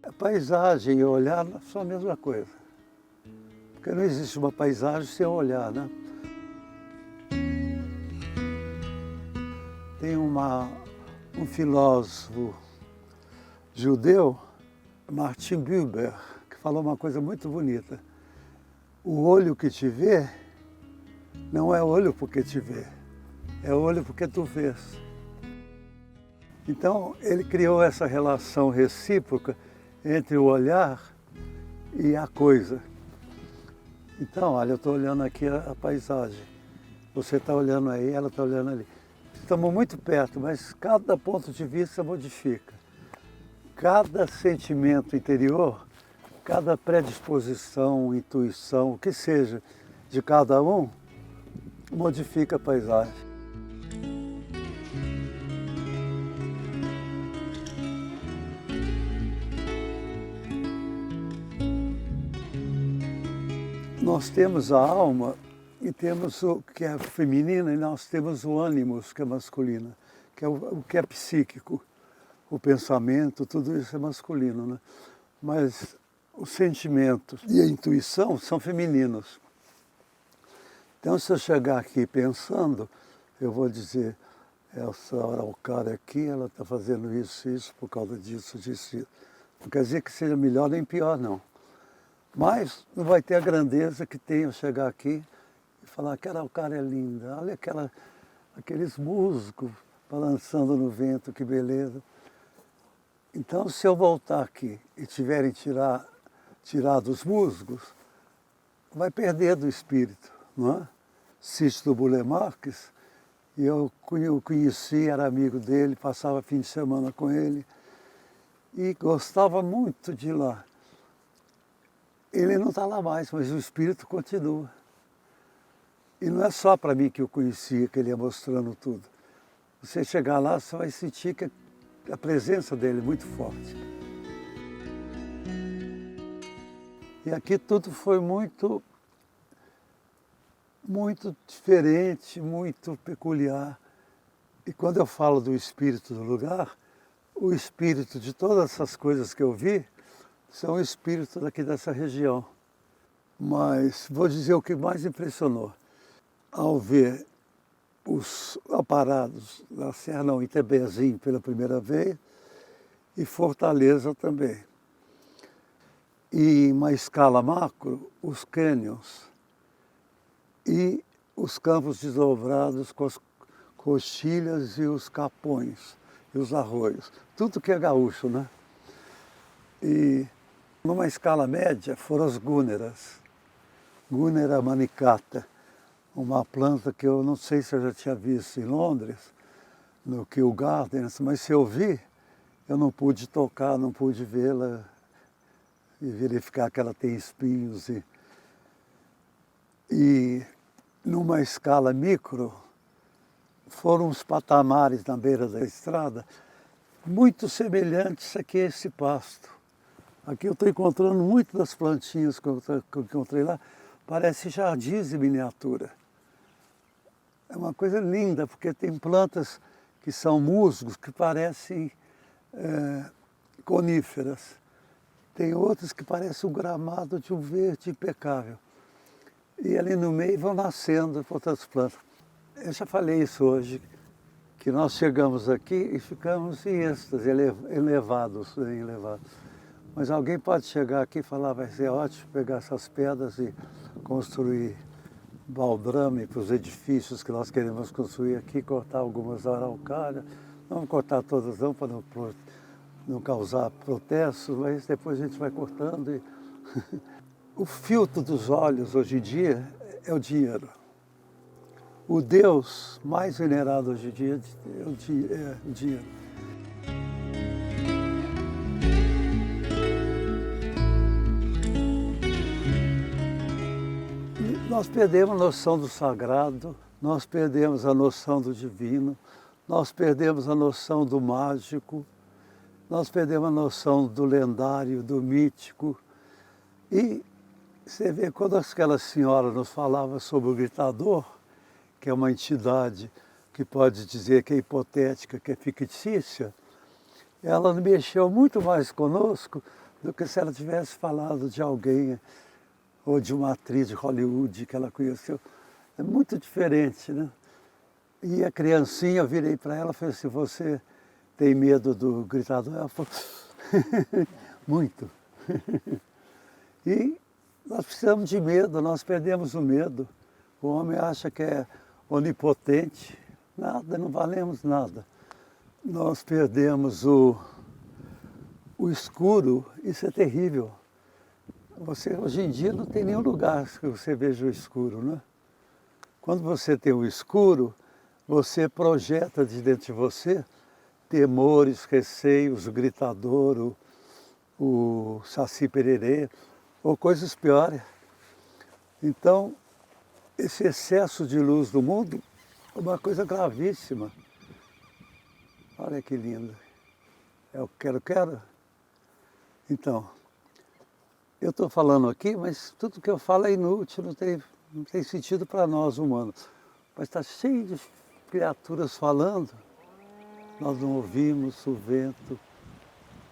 A paisagem e o olhar são a mesma coisa. Porque não existe uma paisagem sem olhar, né? Tem um filósofo judeu, Martin Buber, que falou uma coisa muito bonita. O olho que te vê não é olho porque te vê, é olho porque tu vês. Então, ele criou essa relação recíproca entre o olhar e a coisa. Então, olha, eu estou olhando aqui a paisagem. Você está olhando aí, ela está olhando ali. Estamos muito perto, mas cada ponto de vista modifica. Cada sentimento interior, cada predisposição, intuição, o que seja, de cada um, modifica a paisagem. Nós temos a alma e temos o que é feminino e nós temos o ânimos, que é masculino, que é o que é psíquico. O pensamento, tudo isso é masculino, né? Mas os sentimentos e a intuição são femininos. Então, se eu chegar aqui pensando, eu vou dizer, essa araucária aqui, ela está fazendo isso por causa disso, disso, isso. Não quer dizer que seja melhor nem pior, não. Mas não vai ter a grandeza que tem eu chegar aqui e falar, aquela araucária é linda, olha aqueles musgos balançando no vento, que beleza. Então, se eu voltar aqui e tiverem tirado os musgos, vai perder do espírito, não é? Sítio do Burle Marx, e eu o conheci, era amigo dele, passava fim de semana com ele, e gostava muito de ir lá. Ele não está lá mais, mas o espírito continua. E não é só para mim que eu conhecia, que ele ia mostrando tudo. Você chegar lá, você vai sentir que a presença dele é muito forte. E aqui tudo foi muito diferente, muito peculiar. E quando eu falo do espírito do lugar, o espírito de todas essas coisas que eu vi são o espírito daqui dessa região. Mas vou dizer o que mais impressionou. Ao ver os aparados da Serra, não, Itebezinho pela primeira vez, e Fortaleza também. E em uma escala macro, os cânions e os campos desdobrados com as coxilhas e os capões e os arroios. Tudo que é gaúcho, né? E numa escala média foram as gúneras. Gúnera manicata, uma planta que eu não sei se eu já tinha visto em Londres, no Kew Gardens, mas se eu vi, eu não pude tocar, não pude vê-la e verificar que ela tem espinhos. E numa escala micro, foram os patamares na beira da estrada, muito semelhantes aqui a esse pasto. Aqui eu estou encontrando muitas das plantinhas que eu encontrei lá, parece jardins em miniatura. É uma coisa linda, porque tem plantas que são musgos, que parecem coníferas. Tem outras que parecem o gramado de um verde impecável. E ali no meio vão nascendo outras plantas. Eu já falei isso hoje, que nós chegamos aqui e ficamos em êxtase, elevados. Mas alguém pode chegar aqui e falar, vai ser ótimo pegar essas pedras e construir baldrame para os edifícios que nós queremos construir aqui, cortar algumas araucárias. Não vamos cortar todas não, para não causar protestos, mas depois a gente vai cortando. O filtro dos olhos hoje em dia é o dinheiro. O Deus mais venerado hoje em dia é o dinheiro. Nós perdemos a noção do sagrado, nós perdemos a noção do divino, nós perdemos a noção do mágico, nós perdemos a noção do lendário, do mítico. E você vê, quando aquela senhora nos falava sobre o gritador, que é uma entidade que pode dizer que é hipotética, que é fictícia, ela mexeu muito mais conosco do que se ela tivesse falado de alguém, ou de uma atriz de Hollywood que ela conheceu. É muito diferente, né? E a criancinha, eu virei para ela e falei assim, você tem medo do gritador? Ela falou, muito. E nós precisamos de medo, nós perdemos o medo. O homem acha que é onipotente, nada, não valemos nada. Nós perdemos o escuro, isso é terrível. Você, hoje em dia não tem nenhum lugar que você veja o escuro, né? Quando você tem o escuro, você projeta de dentro de você temores, receios, o gritador, o saci pererê, ou coisas piores. Então, esse excesso de luz do mundo é uma coisa gravíssima. Olha que lindo. É o quero. Então, eu estou falando aqui, mas tudo que eu falo é inútil, não tem sentido para nós humanos. Mas está cheio de criaturas falando, nós não ouvimos o vento,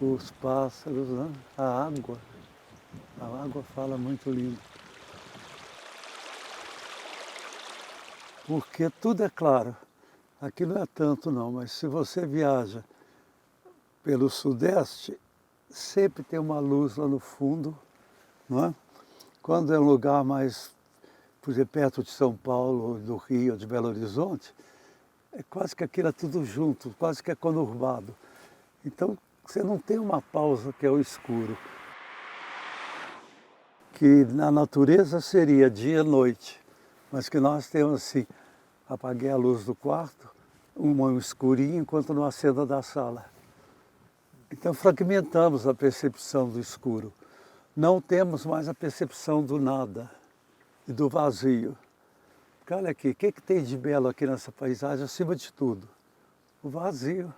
os pássaros, né? A água fala muito lindo. Porque tudo é claro, aqui não é tanto não, mas se você viaja pelo sudeste, sempre tem uma luz lá no fundo, não é? Quando é um lugar mais, por exemplo, perto de São Paulo, do Rio, de Belo Horizonte, é quase que aquilo é tudo junto, quase que é conurbado. Então, você não tem uma pausa que é o escuro. Que na natureza seria dia e noite, mas que nós temos assim, apaguei a luz do quarto, um escurinho enquanto não acenda da sala. Então fragmentamos a percepção do escuro. Não temos mais a percepção do nada e do vazio. Porque olha aqui, o que tem de belo aqui nessa paisagem, acima de tudo? O vazio.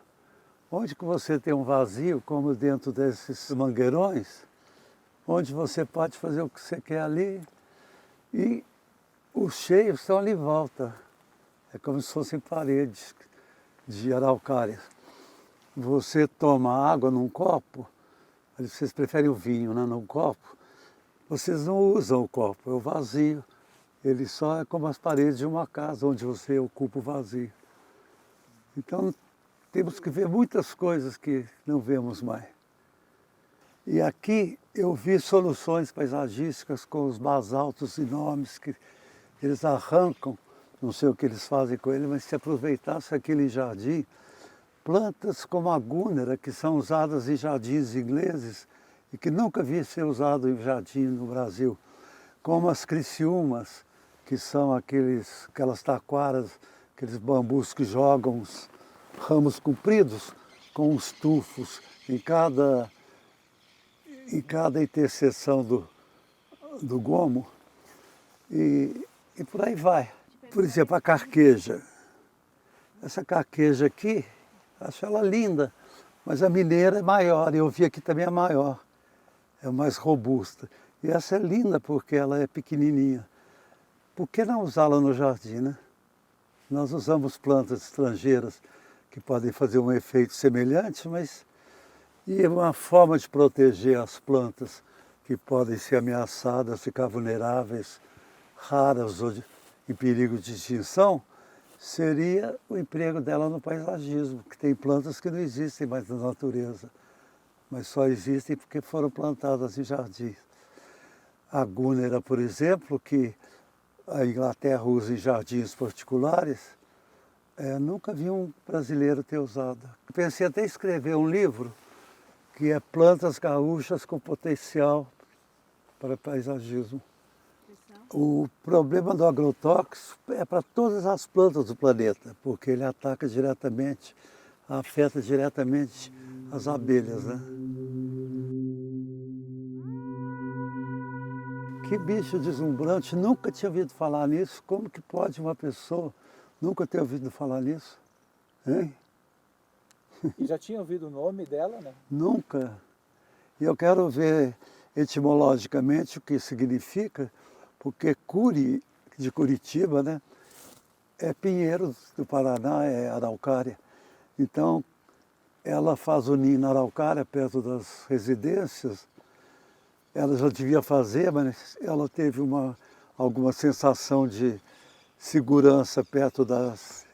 Onde que você tem um vazio, como dentro desses mangueirões, onde você pode fazer o que você quer ali, e os cheios estão ali em volta. É como se fossem paredes de araucárias. Você toma água num copo, vocês preferem o vinho, né, num copo, vocês não usam o copo, é o vazio. Ele só é como as paredes de uma casa, onde você ocupa o vazio. Então, temos que ver muitas coisas que não vemos mais. E aqui eu vi soluções paisagísticas com os basaltos enormes que eles arrancam, não sei o que eles fazem com ele, mas se aproveitasse aquele jardim, plantas como a gúnera, que são usadas em jardins ingleses e que nunca vi ser usado em jardim no Brasil, como as criciúmas, que são aquelas taquaras, aqueles bambus que jogam os ramos compridos com os tufos em cada interseção do gomo, e por aí vai. Por exemplo, a carqueja. Essa carqueja aqui, acho ela linda, mas a mineira é maior, e eu vi aqui também é maior, é mais robusta. E essa é linda porque ela é pequenininha. Por que não usá-la no jardim, né? Nós usamos plantas estrangeiras que podem fazer um efeito semelhante, mas e é uma forma de proteger as plantas que podem ser ameaçadas, ficar vulneráveis, raras ou em perigo de extinção, seria o emprego dela no paisagismo, que tem plantas que não existem mais na natureza, mas só existem porque foram plantadas em jardins. A gúnera, por exemplo, que a Inglaterra usa em jardins particulares, nunca vi um brasileiro ter usado. Pensei até em escrever um livro que é plantas gaúchas com potencial para paisagismo. O problema do agrotóxico é para todas as plantas do planeta, porque ele ataca diretamente, afeta diretamente as abelhas, né? Que bicho deslumbrante, nunca tinha ouvido falar nisso. Como que pode uma pessoa nunca ter ouvido falar nisso? Hein? E já tinha ouvido o nome dela, né? Nunca. E eu quero ver etimologicamente o que significa, porque Curi, de Curitiba, né, é pinheiro do Paraná, é araucária. Então, ela faz o ninho na araucária, perto das residências, ela já devia fazer, mas ela teve alguma sensação de segurança perto das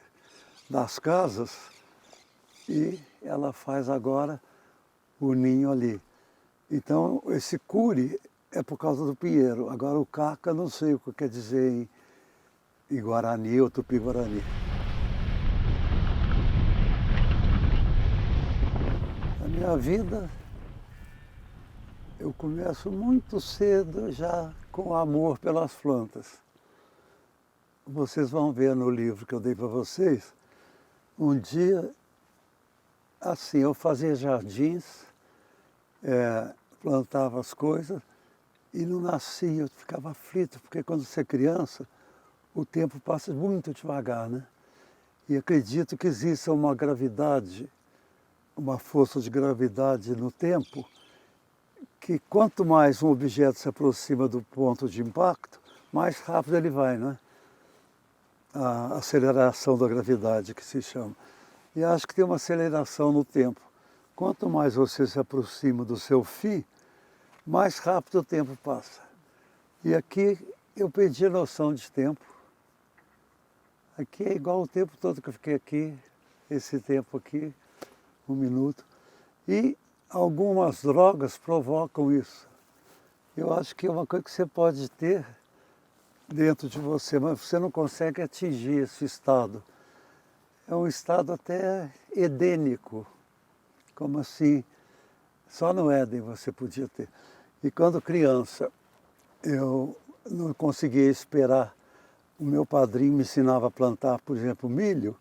casas e ela faz agora o ninho ali. Então, esse curi é por causa do pinheiro. Agora, o caca, não sei o que quer dizer em Guarani ou Tupi-Guarani. A minha vida, eu começo muito cedo já com amor pelas plantas. Vocês vão ver no livro que eu dei para vocês, um dia, assim, eu fazia jardins, plantava as coisas e não nascia, eu ficava aflito, porque quando você é criança, o tempo passa muito devagar, né? E acredito que exista uma gravidade, uma força de gravidade no tempo, que quanto mais um objeto se aproxima do ponto de impacto, mais rápido ele vai, né? A aceleração da gravidade, que se chama. E acho que tem uma aceleração no tempo. Quanto mais você se aproxima do seu fim, mais rápido o tempo passa. E aqui eu perdi a noção de tempo. Aqui é igual o tempo todo que eu fiquei aqui, esse tempo aqui, 1 minuto. E algumas drogas provocam isso. Eu acho que é uma coisa que você pode ter dentro de você, mas você não consegue atingir esse estado. É um estado até edênico, como assim, só no Éden você podia ter. E quando criança, eu não conseguia esperar, o meu padrinho me ensinava a plantar, por exemplo, milho,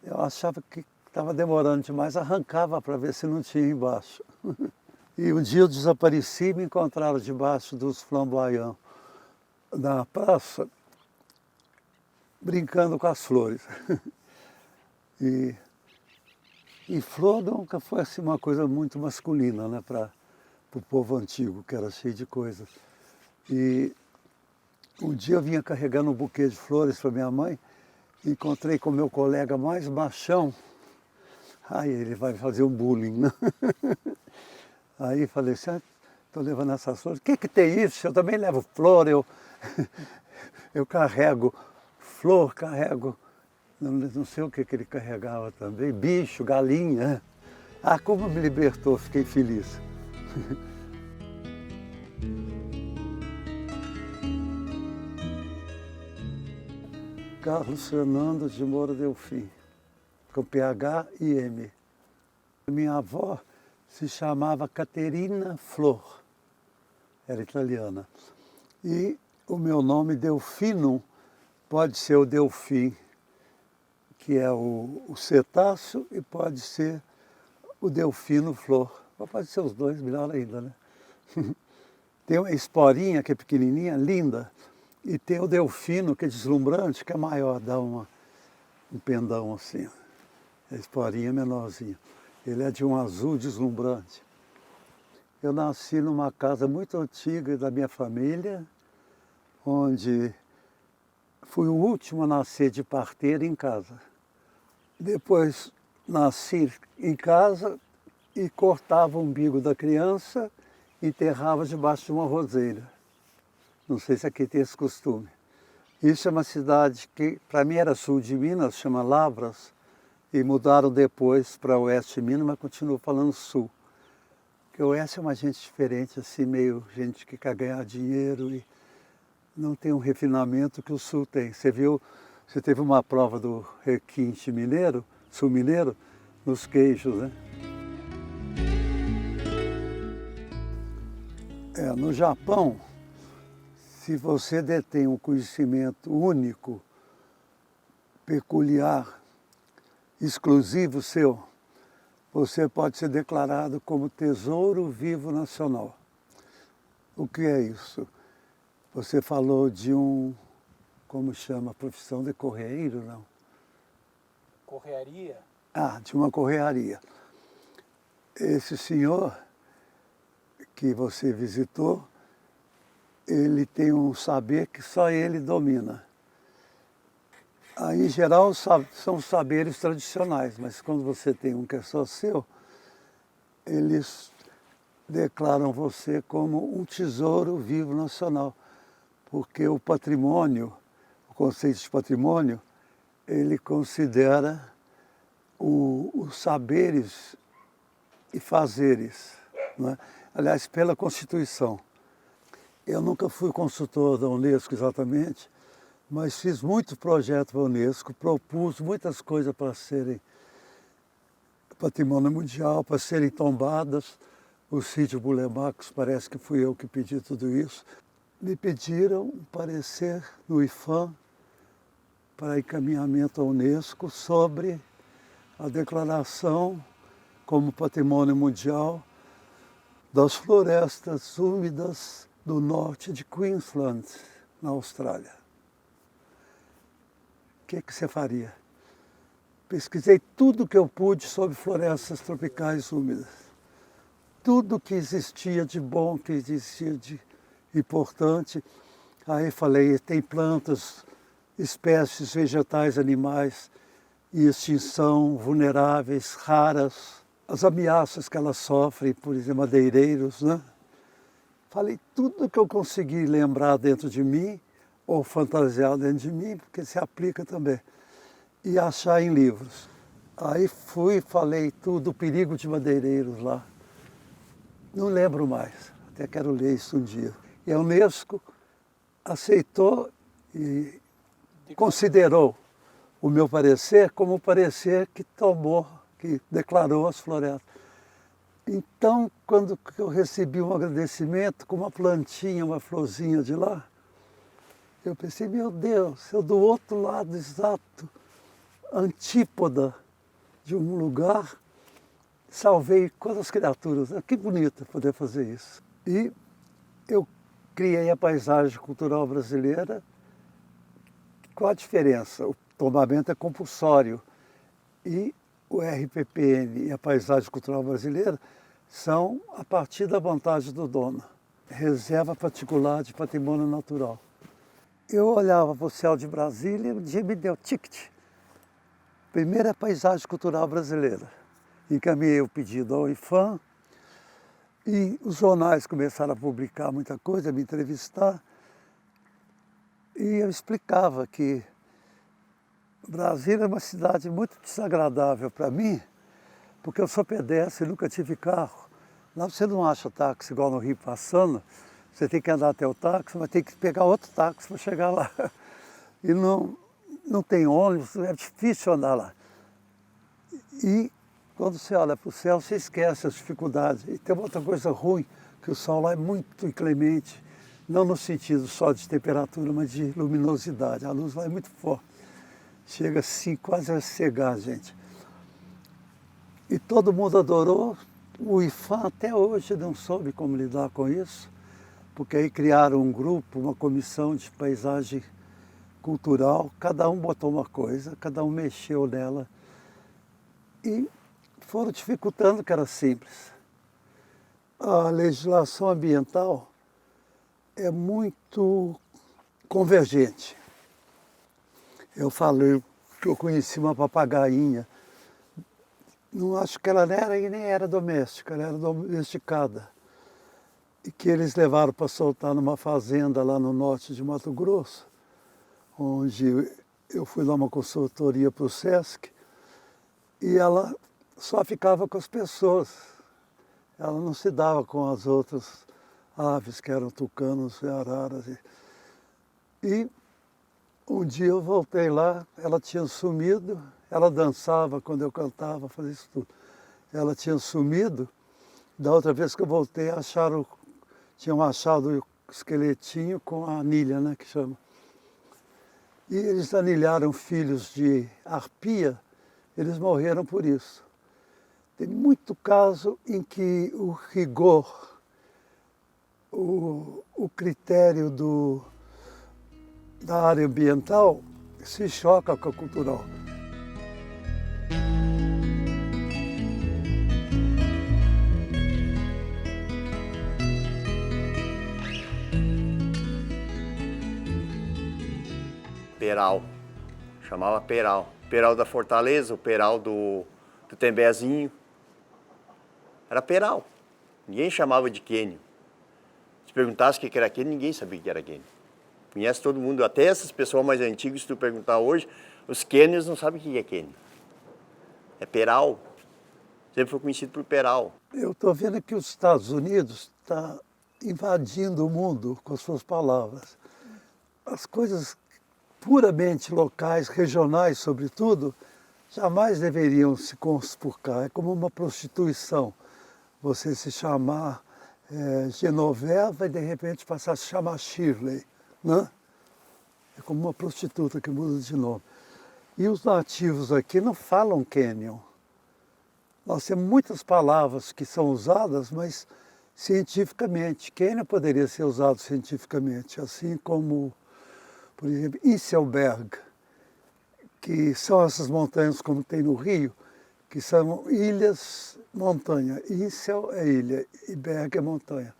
eu achava que estava demorando demais, arrancava para ver se não tinha embaixo. E um dia eu desapareci e me encontraram debaixo dos flamboyants da praça, brincando com as flores. E flor nunca foi assim uma coisa muito masculina, né, para o povo antigo, que era cheio de coisas. E um dia eu vinha carregando um buquê de flores para minha mãe, encontrei com o meu colega mais machão. Aí ele vai fazer um bullying, né? Aí falei assim, estou levando essas flores. O que tem isso? Eu também levo flor, eu carrego flor, carrego, não sei o que ele carregava também, bicho, galinha. Ah, como me libertou, fiquei feliz. Carlos Fernando de Moura Delfim, com PH e M. Minha avó se chamava Caterina Flor, era italiana. E o meu nome, Delfino, pode ser o delfim, que é o cetáceo, e pode ser o delfino flor. Ou pode ser os dois, melhor ainda, né? Tem uma esporinha que é pequenininha, linda, e tem o delfino, que é deslumbrante, que é maior, dá um pendão assim. A esporinha é menorzinha. Ele é de um azul deslumbrante. Eu nasci numa casa muito antiga da minha família, onde fui o último a nascer de parteira em casa. Depois nasci em casa e cortava o umbigo da criança e enterrava debaixo de uma roseira. Não sei se aqui tem esse costume. Isso é uma cidade que, para mim, era sul de Minas, chama Lavras, e mudaram depois para oeste de Minas, mas continuo falando sul. Porque o oeste é uma gente diferente, assim, meio gente que quer ganhar dinheiro e não tem um refinamento que o sul tem. Você viu, você teve uma prova do requinte mineiro, sul mineiro, nos queijos, né? No Japão, se você detém um conhecimento único, peculiar, exclusivo seu, você pode ser declarado como tesouro vivo nacional. O que é isso? Você falou de como chama, profissão de correeiro, não? Correaria? Ah, de uma correaria. Esse senhor que você visitou, ele tem um saber que só ele domina. Aí, em geral, são saberes tradicionais, mas quando você tem um que é só seu, eles declaram você como um tesouro vivo nacional, porque o patrimônio, o conceito de patrimônio, ele considera os saberes e fazeres, não é? Aliás, pela Constituição. Eu nunca fui consultor da Unesco exatamente, mas fiz muito projeto para a Unesco, propus muitas coisas para serem patrimônio mundial, para serem tombadas. O sítio Bulemarcos, parece que fui eu que pedi tudo isso. Me pediram um parecer no IPHAN para encaminhamento à Unesco sobre a declaração como patrimônio mundial das florestas úmidas do norte de Queensland, na Austrália. O que você faria? Pesquisei tudo que eu pude sobre florestas tropicais úmidas. Tudo que existia de bom, que existia de importante. Aí falei, tem plantas, espécies vegetais, animais em extinção, vulneráveis, raras. As ameaças que elas sofrem, por exemplo, madeireiros, né? Falei tudo que eu consegui lembrar dentro de mim, ou fantasiar dentro de mim, porque se aplica também. E achar em livros. Aí falei tudo, o perigo de madeireiros lá. Não lembro mais, até quero ler isso um dia. E a Unesco aceitou e considerou o meu parecer como o parecer que tomou, que declarou as florestas. Então, quando eu recebi um agradecimento com uma plantinha, uma florzinha de lá, eu pensei, meu Deus, eu do outro lado exato, antípoda de um lugar, salvei quantas criaturas. Que bonito poder fazer isso. E eu criei a paisagem cultural brasileira. Qual a diferença? O tombamento é compulsório e o RPPN e a paisagem cultural brasileira são a partir da vontade do dono. Reserva particular de patrimônio natural. Eu olhava para o céu de Brasília e um dia me deu ticket. Primeira paisagem cultural brasileira. Encaminhei o pedido ao IPHAN e os jornais começaram a publicar muita coisa, a me entrevistar. E eu explicava que Brasília é uma cidade muito desagradável para mim, porque eu sou pedestre e nunca tive carro. Lá você não acha táxi igual no Rio passando, você tem que andar até o táxi, mas tem que pegar outro táxi para chegar lá. E não tem ônibus, é difícil andar lá. E quando você olha para o céu, você esquece as dificuldades. E tem uma outra coisa ruim, que o sol lá é muito inclemente, não no sentido só de temperatura, mas de luminosidade. A luz lá é muito forte. Chega assim, quase a cegar a gente. E todo mundo adorou. O IPHAN até hoje não soube como lidar com isso, porque aí criaram um grupo, uma comissão de paisagem cultural, cada um botou uma coisa, cada um mexeu nela. E foram dificultando, que era simples. A legislação ambiental é muito convergente. Eu falei que eu conheci uma papagainha. Não acho que ela nem era doméstica, ela era domesticada. E que eles levaram para soltar numa fazenda lá no norte de Mato Grosso, onde eu fui dar uma consultoria para o SESC, e ela só ficava com as pessoas. Ela não se dava com as outras aves, que eram tucanos e araras. E um dia eu voltei lá, ela tinha sumido, ela dançava quando eu cantava, fazia isso tudo. Ela tinha sumido, da outra vez que eu voltei, tinham achado o esqueletinho com a anilha, né, que chama. E eles anilharam filhos de arpia, eles morreram por isso. Tem muito caso em que o rigor, o critério da área ambiental se choca com a cultural. Peral, chamava Peral. Peral da Fortaleza, o Peral do Tembezinho. Era Peral. Ninguém chamava de cânion. Se perguntasse o que era cânion, ninguém sabia o que era cânion. Conhece todo mundo, até essas pessoas mais antigas, se tu perguntar hoje, os cânions não sabem o que é cânion. É peral. Sempre foi conhecido por peral. Eu estou vendo que os Estados Unidos está invadindo o mundo com suas palavras. As coisas puramente locais, regionais, sobretudo, jamais deveriam se conspurcar. É como uma prostituição. Você se chamar Genoveva e de repente passar a se chamar Shirley, né? É como uma prostituta que muda de nome. E os nativos aqui não falam cânion. Nós temos muitas palavras que são usadas, mas cientificamente. Cânion poderia ser usado cientificamente, assim como, por exemplo, Inselberg, que são essas montanhas como tem no Rio, que são ilhas, montanha. Insel é ilha e Berg é montanha.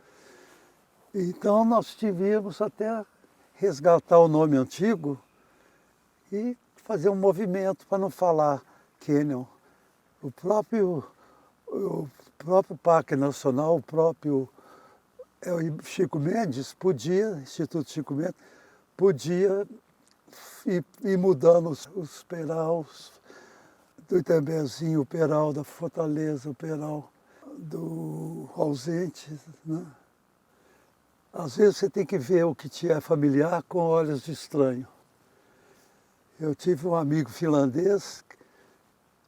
Então nós devíamos até resgatar o nome antigo e fazer um movimento para não falar cânion. O próprio Parque Nacional, o próprio Chico Mendes podia, Instituto Chico Mendes, podia ir mudando os peraus do Itambezinho, o peral da Fortaleza, o peral do ausente, né? Às vezes você tem que ver o que te é familiar com olhos de estranho. Eu tive um amigo finlandês,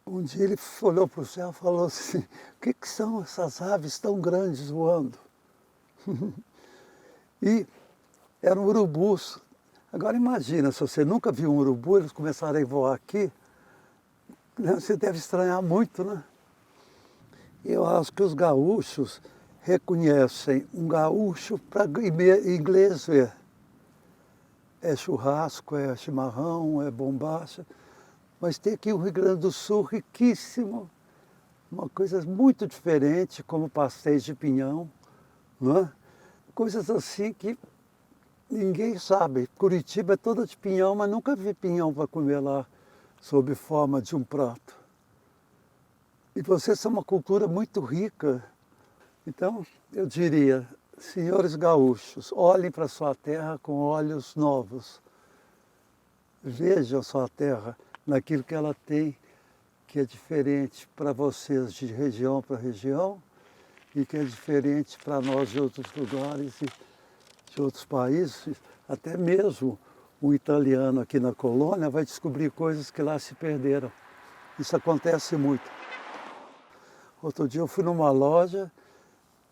um dia ele olhou para o céu e falou assim, o que são essas aves tão grandes voando? E eram urubus. Agora imagina, se você nunca viu um urubu, eles começarem a voar aqui, você deve estranhar muito, né? Eu acho que os gaúchos reconhecem um gaúcho para inglês ver. É churrasco, é chimarrão, é bombacha. Mas tem aqui o Rio Grande do Sul riquíssimo, uma coisa muito diferente, como pastéis de pinhão, não é? Coisas assim que ninguém sabe. Curitiba é toda de pinhão, mas nunca vi pinhão para comer lá, sob forma de um prato. E vocês são uma cultura muito rica. Então, eu diria, senhores gaúchos, olhem para a sua terra com olhos novos. Vejam a sua terra naquilo que ela tem, que é diferente para vocês de região para região e que é diferente para nós de outros lugares e de outros países. Até mesmo um italiano aqui na colônia vai descobrir coisas que lá se perderam. Isso acontece muito. Outro dia eu fui numa loja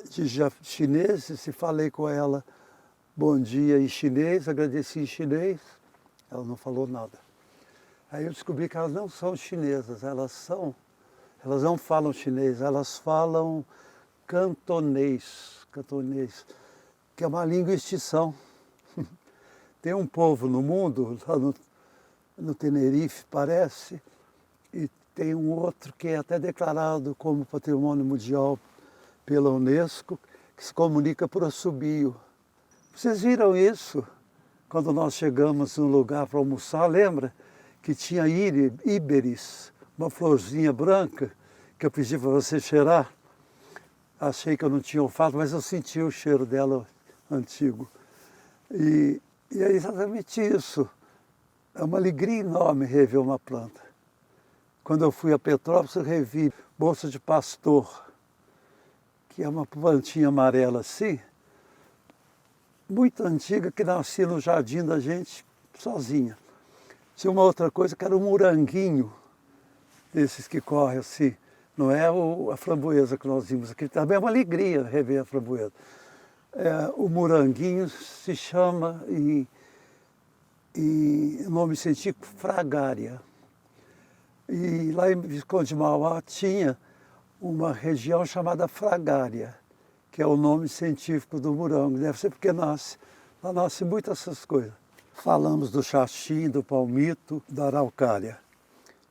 de chineses e falei com ela bom dia em chinês, agradeci em chinês, ela não falou nada. Aí eu descobri que elas não são chinesas, elas não falam chinês, elas falam cantonês, que é uma língua em extinção. Tem um povo no mundo, lá no Tenerife parece, e tem um outro que é até declarado como Patrimônio Mundial pela Unesco, que se comunica por assobio. Vocês viram isso quando nós chegamos num lugar para almoçar, lembra? Que tinha íberis, uma florzinha branca, que eu pedi para você cheirar. Achei que eu não tinha olfato, mas eu senti o cheiro dela antigo. E é exatamente isso. É uma alegria enorme rever uma planta. Quando eu fui a Petrópolis, eu revi bolsa de pastor, que é uma plantinha amarela assim, muito antiga, que nascia no jardim da gente sozinha. Tinha uma outra coisa que era um moranguinho, desses que correm assim. Não é a framboesa que nós vimos aqui, também é uma alegria rever a framboesa. O moranguinho se chama, em nome científico, fragária. E lá em Visconde de Mauá tinha uma região chamada fragária, que é o nome científico do morango. Deve ser porque lá nasce muitas essas coisas. Falamos do xaxim, do palmito, da araucária,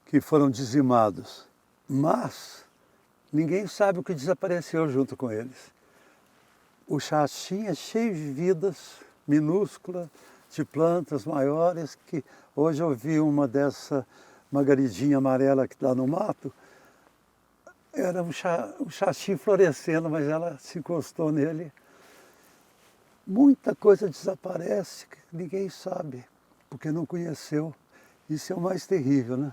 que foram dizimados. Mas ninguém sabe o que desapareceu junto com eles. O xaxim é cheio de vidas minúsculas, de plantas maiores, que hoje eu vi uma dessa margaridinha amarela que está no mato, era um xaxim florescendo, mas ela se encostou nele. Muita coisa desaparece que ninguém sabe, porque não conheceu. Isso é o mais terrível, né?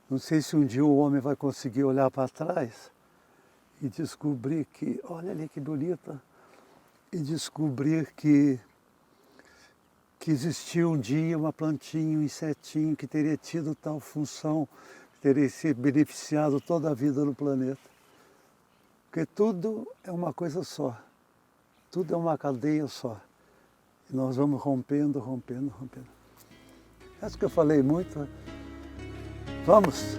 Não sei se um dia o homem vai conseguir olhar para trás e descobrir que, olha ali que bonita, e descobrir que existia um dia uma plantinha, um insetinho que teria tido tal função, teria se beneficiado toda a vida no planeta. Porque tudo é uma coisa só, tudo é uma cadeia só. E nós vamos rompendo, rompendo, rompendo. Acho que eu falei muito. Vamos!